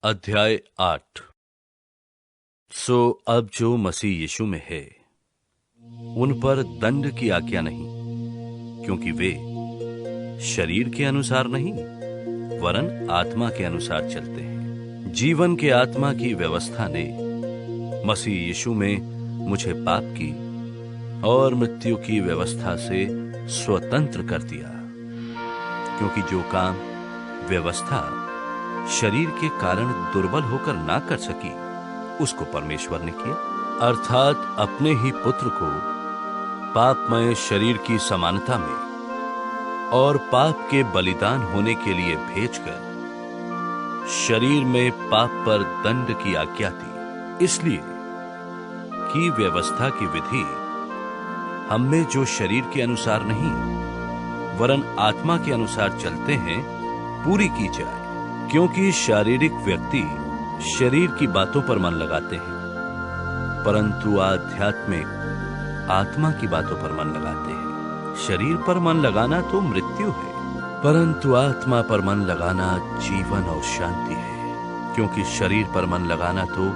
अध्याय 8। सो अब जो मसीह यीशु में है उन पर दंड की आज्ञा नहीं, क्योंकि वे शरीर के अनुसार नहीं वरन आत्मा के अनुसार चलते हैं। जीवन के आत्मा की व्यवस्था ने मसीह यीशु में मुझे पाप की और मृत्यु की व्यवस्था से स्वतंत्र कर दिया, क्योंकि जो काम व्यवस्था शरीर के कारण दुर्बल होकर ना कर सकी उसको परमेश्वर ने किया, अर्थात अपने ही पुत्र को पापमय शरीर की समानता में और पाप के बलिदान होने के लिए भेजकर शरीर में पाप पर दंड की आज्ञा दी, इसलिए कि व्यवस्था की विधि हम में जो शरीर के अनुसार नहीं वरन आत्मा के अनुसार चलते हैं पूरी की जाए। क्योंकि शारीरिक व्यक्ति शरीर की बातों पर मन लगाते हैं, परंतु आध्यात्मिक आत्मा की बातों पर मन लगाते हैं। शरीर पर मन लगाना तो मृत्यु है, परंतु आत्मा पर मन लगाना जीवन और शांति है। क्योंकि शरीर पर मन लगाना तो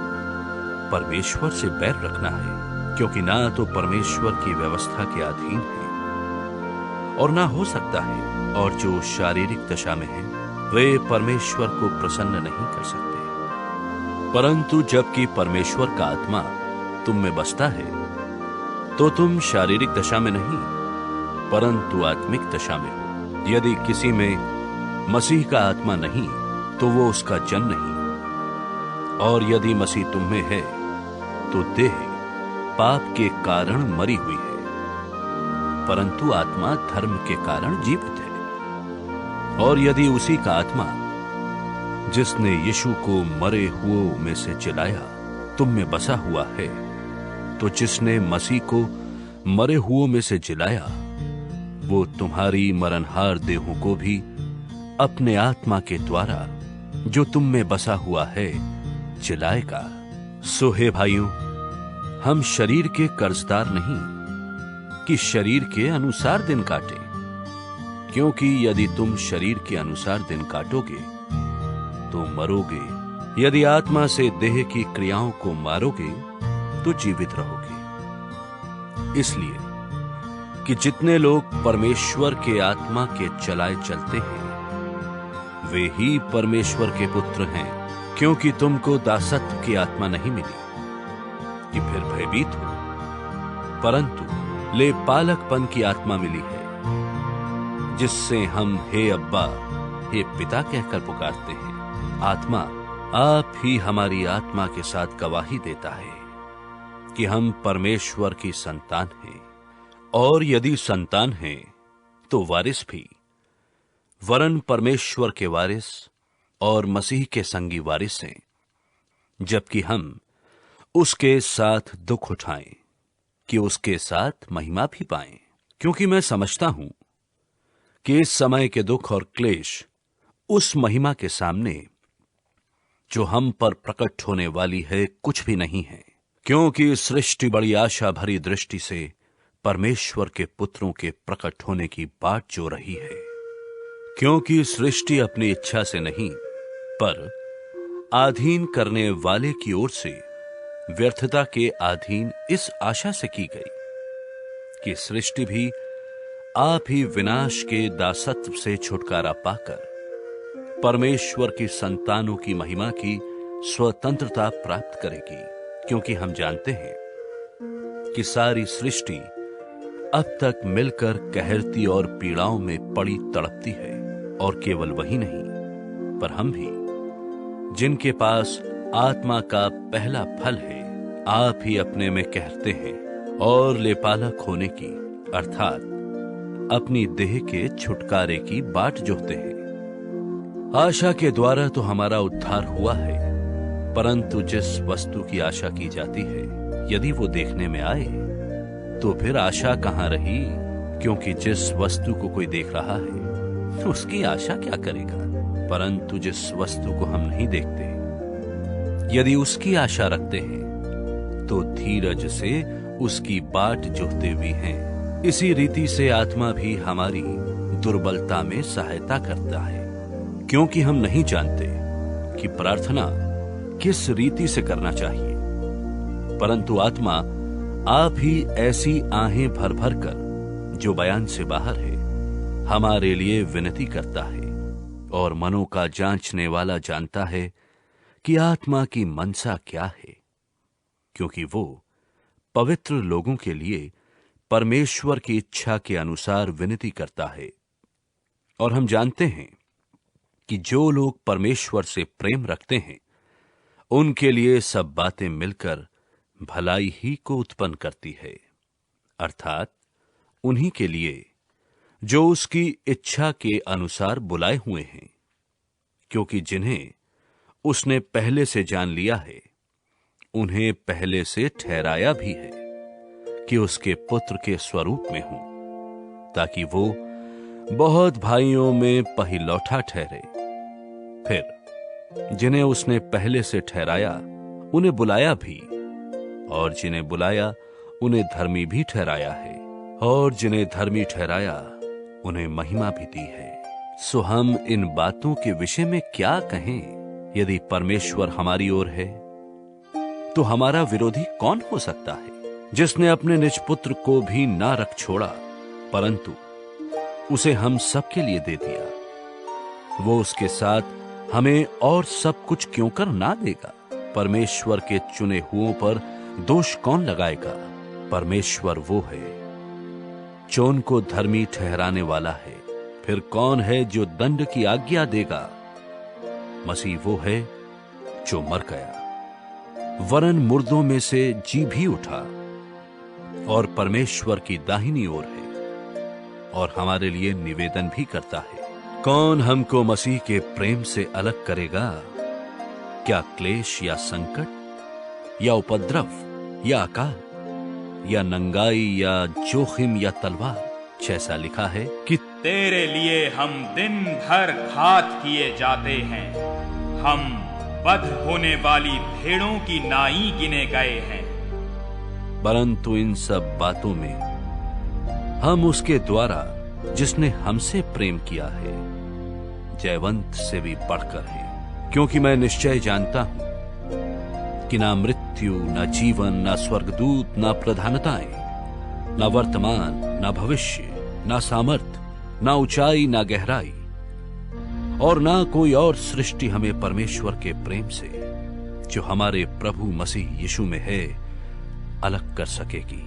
परमेश्वर से बैर रखना है, क्योंकि ना तो परमेश्वर की व्यवस्था के अधीन है और ना हो सकता है, और जो शारीरिक दशा में है वे परमेश्वर को प्रसन्न नहीं कर सकते। परंतु जबकि परमेश्वर का आत्मा तुम में बसता है तो तुम शारीरिक दशा में नहीं परंतु आत्मिक दशा में हो। यदि किसी में मसीह का आत्मा नहीं तो वो उसका जन नहीं, और यदि मसीह तुम में है तो देह पाप के कारण मरी हुई है, परंतु आत्मा धर्म के कारण जीवित है। और यदि उसी का आत्मा जिसने यीशु को मरे हुओं में से जिलाया तुम में बसा हुआ है, तो जिसने मसीह को मरे हुओं में से जिलाया वो तुम्हारी मरणहार देहों को भी अपने आत्मा के द्वारा जो तुम में बसा हुआ है जिलाएगा। सो हे भाइयों, हम शरीर के कर्जदार नहीं कि शरीर के अनुसार दिन काटे, क्योंकि यदि तुम शरीर के अनुसार दिन काटोगे तो मरोगे, यदि आत्मा से देह की क्रियाओं को मारोगे तो जीवित रहोगे। इसलिए कि जितने लोग परमेश्वर के आत्मा के चलाए चलते हैं वे ही परमेश्वर के पुत्र हैं। क्योंकि तुमको दासत्व की आत्मा नहीं मिली कि फिर भयभीत हो, परंतु ले पालकपन की आत्मा मिली है, जिससे हम हे अब्बा हे पिता कहकर पुकारते हैं। आत्मा आप ही हमारी आत्मा के साथ गवाही देता है कि हम परमेश्वर की संतान हैं, और यदि संतान हैं तो वारिस भी, वरन परमेश्वर के वारिस और मसीह के संगी वारिस हैं, जबकि हम उसके साथ दुख उठाएं कि उसके साथ महिमा भी पाएं। क्योंकि मैं समझता हूं कि इस समय के दुख और क्लेश उस महिमा के सामने जो हम पर प्रकट होने वाली है कुछ भी नहीं है। क्योंकि सृष्टि बड़ी आशा भरी दृष्टि से परमेश्वर के पुत्रों के प्रकट होने की बाट जो रही है। क्योंकि सृष्टि अपनी इच्छा से नहीं पर अधीन करने वाले की ओर से व्यर्थता के अधीन इस आशा से की गई कि सृष्टि भी आप ही विनाश के दासत्व से छुटकारा पाकर परमेश्वर की संतानों की महिमा की स्वतंत्रता प्राप्त करेगी। क्योंकि हम जानते हैं कि सारी सृष्टि अब तक मिलकर कहरती और पीड़ाओं में पड़ी तड़पती है, और केवल वही नहीं पर हम भी, जिनके पास आत्मा का पहला फल है, आप ही अपने में कहते हैं और लेपालक होने की अर्थात अपनी देह के छुटकारे की बाट जोहते हैं। आशा के द्वारा तो हमारा उद्धार हुआ है, परंतु जिस वस्तु की आशा की जाती है यदि वो देखने में आए तो फिर आशा कहां रही। क्योंकि जिस वस्तु को कोई देख रहा है उसकी आशा क्या करेगा, परंतु जिस वस्तु को हम नहीं देखते यदि उसकी आशा रखते हैं तो धीरज से उसकी बाट जोहते भी हैं। इसी रीति से आत्मा भी हमारी दुर्बलता में सहायता करता है, क्योंकि हम नहीं जानते कि प्रार्थना किस रीति से करना चाहिए, परंतु आत्मा आप ही ऐसी आहें भर भर कर, जो बयान से बाहर है, हमारे लिए विनती करता है। और मनों का जांचने वाला जानता है कि आत्मा की मनसा क्या है, क्योंकि वो पवित्र लोगों के लिए परमेश्वर की इच्छा के अनुसार विनती करता है। और हम जानते हैं कि जो लोग परमेश्वर से प्रेम रखते हैं, उनके लिए सब बातें मिलकर भलाई ही को उत्पन्न करती है, अर्थात उन्हीं के लिए जो उसकी इच्छा के अनुसार बुलाए हुए हैं। क्योंकि जिन्हें उसने पहले से जान लिया है, उन्हें पहले से ठहराया भी है कि उसके पुत्र के स्वरूप में हूं, ताकि वो बहुत भाइयों में पहिलौठा ठहरे। फिर जिन्हें उसने पहले से ठहराया, उन्हें बुलाया भी, और जिन्हें बुलाया उन्हें धर्मी भी ठहराया है, और जिन्हें धर्मी ठहराया उन्हें महिमा भी दी है। सो हम इन बातों के विषय में क्या कहें? यदि परमेश्वर हमारी ओर है, तो हमारा विरोधी कौन हो सकता है? जिसने अपने निज पुत्र को भी ना रख छोड़ा, परंतु उसे हम सबके लिए दे दिया, वो उसके साथ हमें और सब कुछ क्यों कर ना देगा? परमेश्वर के चुने हुओं पर दोष कौन लगाएगा? परमेश्वर वो है जो उनको धर्मी ठहराने वाला है। फिर कौन है जो दंड की आज्ञा देगा? मसीह वो है जो मर गया, वरन मुर्दों में से जी भी उठा, और परमेश्वर की दाहिनी ओर है, और हमारे लिए निवेदन भी करता है। कौन हमको मसीह के प्रेम से अलग करेगा? क्या क्लेश या संकट या उपद्रव या अकाल या नंगाई या जोखिम या तलवार? जैसा लिखा है कि तेरे लिए हम दिन भर घात किए जाते हैं, हम वध होने वाली भेड़ों की नाई गिने गए हैं। परंतु इन सब बातों में हम उसके द्वारा जिसने हमसे प्रेम किया है, जयवंत से भी बढ़कर हैं। क्योंकि मैं निश्चय जानता हूं कि ना मृत्यु, ना जीवन, ना स्वर्गदूत, ना प्रधानताएं, ना वर्तमान, ना भविष्य, ना सामर्थ, ना ऊंचाई, ना गहराई, और ना कोई और सृष्टि हमें परमेश्वर के प्रेम से, जो हमारे प्रभु मसीह यीशु में है, अलग कर सकेगी।